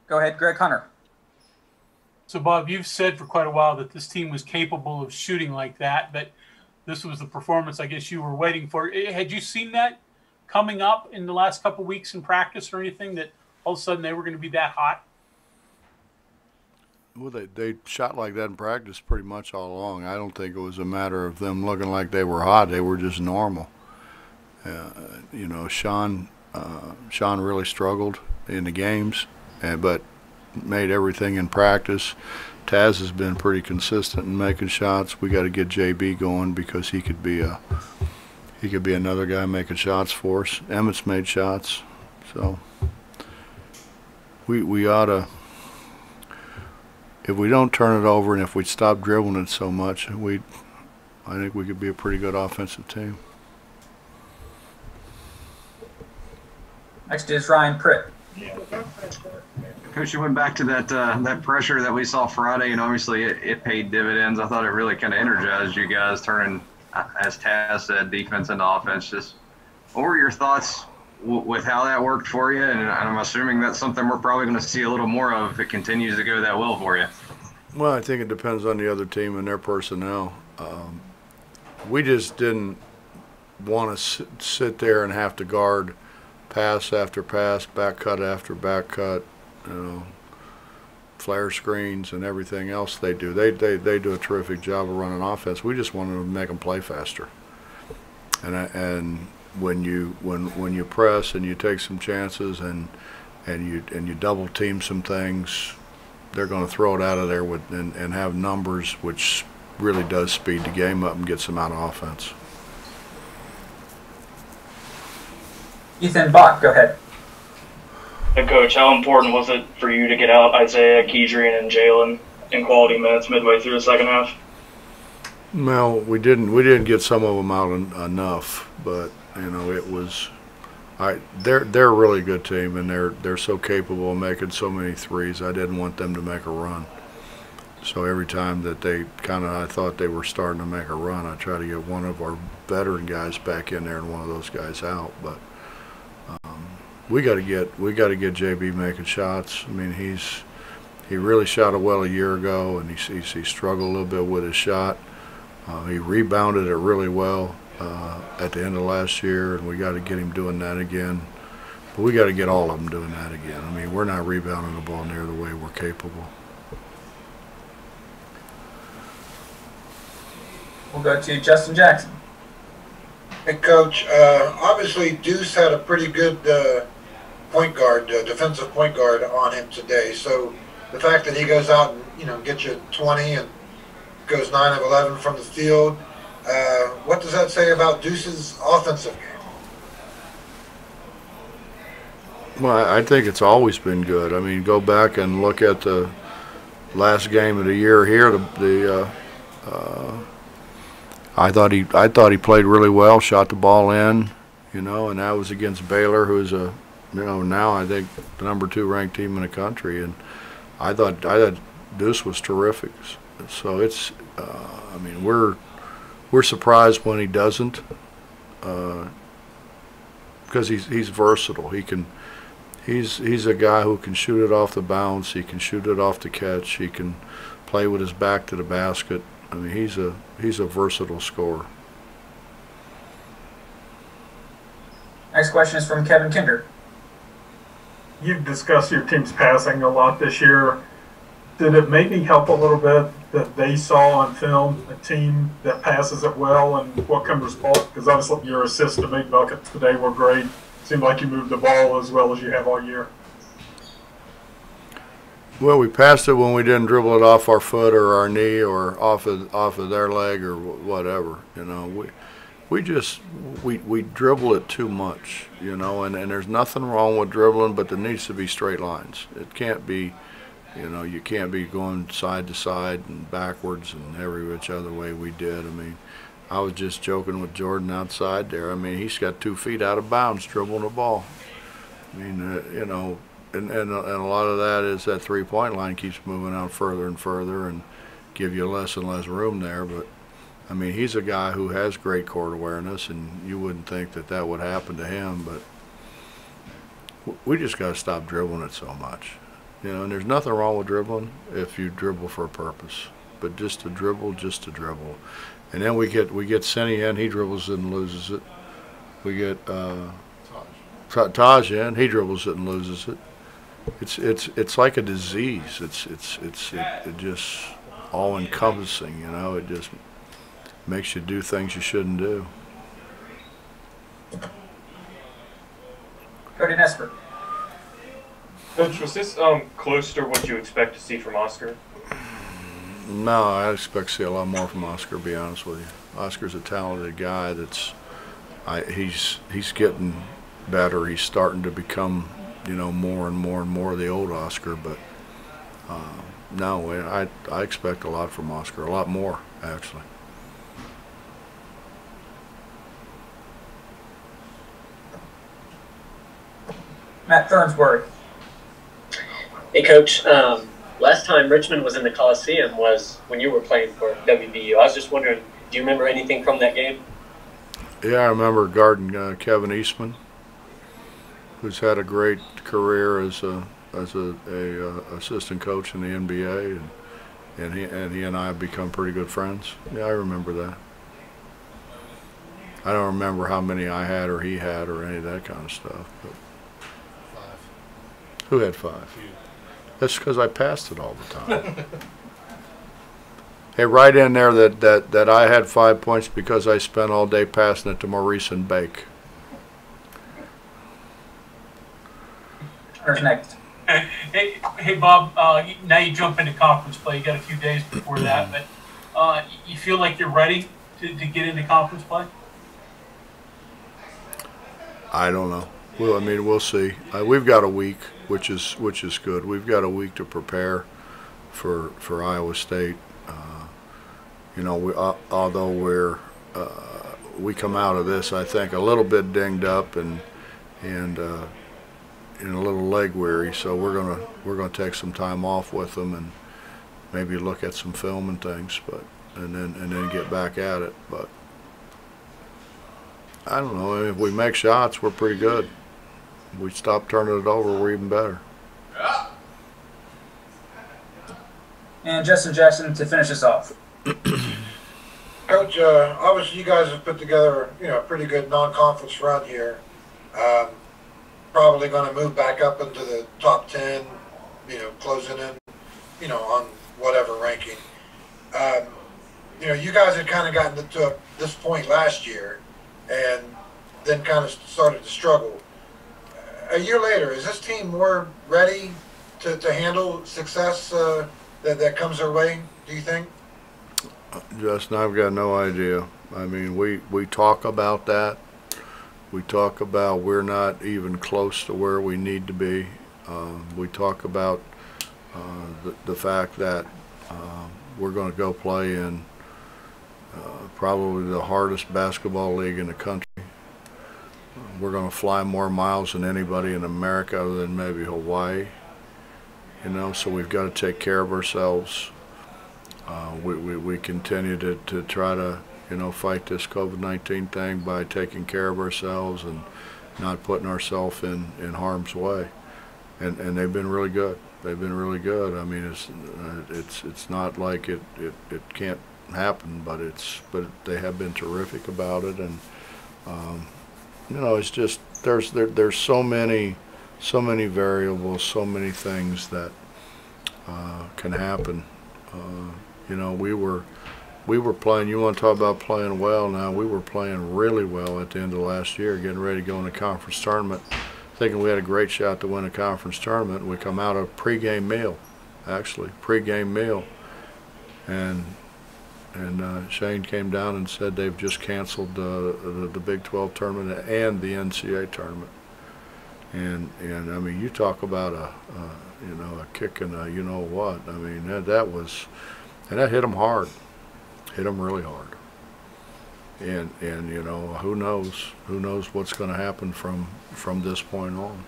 Go ahead, Greg Hunter. So, Bob, you've said for quite a while that this team was capable of shooting like that, but this was the performance I guess you were waiting for. Had you seen that coming up in the last couple of weeks in practice or anything, that all of a sudden they were going to be that hot? Well, they shot like that in practice pretty much all along. I don't think it was a matter of them looking like they were hot. They were just normal. You know, Sean really struggled in the games, but made everything in practice. Taz has been pretty consistent in making shots. We got to get JB going because he could be another guy making shots for us. Emmett's made shots, so we ought to. If we don't turn it over and if we stop dribbling it so much, I think we could be a pretty good offensive team. Next is Ryan Pritt. Coach, you went back to that pressure that we saw Friday, and obviously it paid dividends. I thought it really kind of energized you guys, turning, as Taz said, defense into offense. Just what were your thoughts with how that worked for you? And I'm assuming that's something we're probably going to see a little more of if it continues to go that well for you. Well, I think it depends on the other team and their personnel. We just didn't want to sit there and have to guard pass after pass, back cut after back cut, you know, flare screens and everything else they do. They do a terrific job of running offense. We just wanted to make them play faster. And when you press and you take some chances and you double team some things, they're going to throw it out of there and have numbers, which really does speed the game up and gets them out of offense. Ethan Bach, go ahead. Hey, Coach, how important was it for you to get out Isaiah, Keedrian, and Jalen in quality minutes midway through the second half? Well, we didn't get some of them out enough, but you know it was. They're a really good team, and they're so capable of making so many threes. I didn't want them to make a run. So every time that I thought they were starting to make a run, I try to get one of our veteran guys back in there and one of those guys out. But we got to get JB making shots. I mean, he really shot it well a year ago, and he struggled a little bit with his shot. He rebounded it really well at the end of last year, and we got to get him doing that again. But we got to get all of them doing that again. I mean, we're not rebounding the ball near the way we're capable. We'll go to Justin Jackson. Hey, Coach, obviously Deuce had a pretty good point guard, defensive point guard on him today. So the fact that he goes out and, gets you 20 and goes 9 of 11 from the field, what does that say about Deuce's offensive game? Well, I think it's always been good. I mean, go back and look at the last game of the year here. I thought he played really well, shot the ball in, and that was against Baylor, who's now I think the number 2 ranked team in the country, and I thought Deuce was terrific. So it's, I mean, we're surprised when he doesn't, because he's versatile. He's a guy who can shoot it off the bounce. He can shoot it off the catch. He can play with his back to the basket. I mean, he's a versatile scorer. Next question is from Kevin Kinder. You've discussed your team's passing a lot this year. Did it maybe help a little bit that they saw on film a team that passes it well, and what can result? Because obviously your assists to make buckets today were great. Seemed like you moved the ball as well as you have all year. Well, we passed it when we didn't dribble it off our foot or our knee or off of their leg or whatever. We dribble it too much, and there's nothing wrong with dribbling, but there needs to be straight lines. It can't be, you can't be going side to side and backwards and every which other way we did. I mean, I was just joking with Jordan outside there. I mean, he's got 2 feet out of bounds dribbling the ball. I mean, And a lot of that is that three-point line keeps moving out further and further and give you less and less room there. But, I mean, he's a guy who has great court awareness, and you wouldn't think that would happen to him. But we just got to stop dribbling it so much. You know, and there's nothing wrong with dribbling if you dribble for a purpose. But just to dribble, And then we get Senny in, he dribbles it and loses it. We get Taj in, he dribbles it and loses it. It's like a disease. It just all encompassing. You know, it just makes you do things you shouldn't do. Cody Nesper. Coach, was this close to what you expect to see from Oscar? No, I expect to see a lot more from Oscar, to be honest with you. Oscar's a talented guy he's getting better. He's starting to become, you know, more and more the old Oscar, but no, I expect a lot from Oscar, a lot more, actually. Matt Fernsworth. Hey, Coach. Last time Richmond was in the Coliseum was when you were playing for WVU. I was just wondering, do you remember anything from that game? Yeah, I remember guarding Kevin Eastman, who's had a great career as a assistant coach in the NBA, and he and I have become pretty good friends. Yeah, I remember that. I don't remember how many I had or he had or any of that kind of stuff. But 5. Who had 5? You. That's because I passed it all the time. Hey, right in there that I had 5 points because I spent all day passing it to Maurice and Bake. Who's next? Hey, Bob. Now you jump into conference play. You got a few days before that, but you feel like you're ready to get into conference play? I don't know. Well, I mean, we'll see. We've got a week, which is good. We've got a week to prepare for Iowa State. You know, although we come out of this, I think, a little bit dinged up and a little leg weary. So we're gonna take some time off with them and maybe look at some film and things, and then get back at it. But I don't know. If we make shots, we're pretty good. If we stop turning it over, we're even better. And Justin Jackson to finish us off. Coach, obviously you guys have put together, you know, a pretty good non-conference run here. Probably going to move back up into the top 10, you know, closing in, you know, on whatever ranking. You know, you guys had kind of gotten to this point last year and then kind of started to struggle. A year later, is this team more ready to handle success that comes their way, do you think? Justin, I've got no idea. I mean, we talk about that. We talk about we're not even close to where we need to be. We talk about the fact that we're going to go play in probably the hardest basketball league in the country. We're going to fly more miles than anybody in America other than maybe Hawaii. You know, so we've got to take care of ourselves. We continue to try to, you know, fight this COVID-19 thing by taking care of ourselves and not putting ourselves in harm's way. And they've been really good. They've been really good. I mean, it's not like it can't happen, but they have been terrific about it. And you know, it's just there's so many variables, so many things that can happen. You know, we were playing. You want to talk about playing well? Now we were playing really well at the end of last year, getting ready to go in the conference tournament, thinking we had a great shot to win a conference tournament. We come out of a pregame meal, and Shane came down and said they've just canceled the Big 12 tournament and the NCAA tournament. And I mean, you talk about a kick and a you know what. I mean, that was, and that hit them hard, hit them really hard. And you know, who knows what's going to happen from this point on.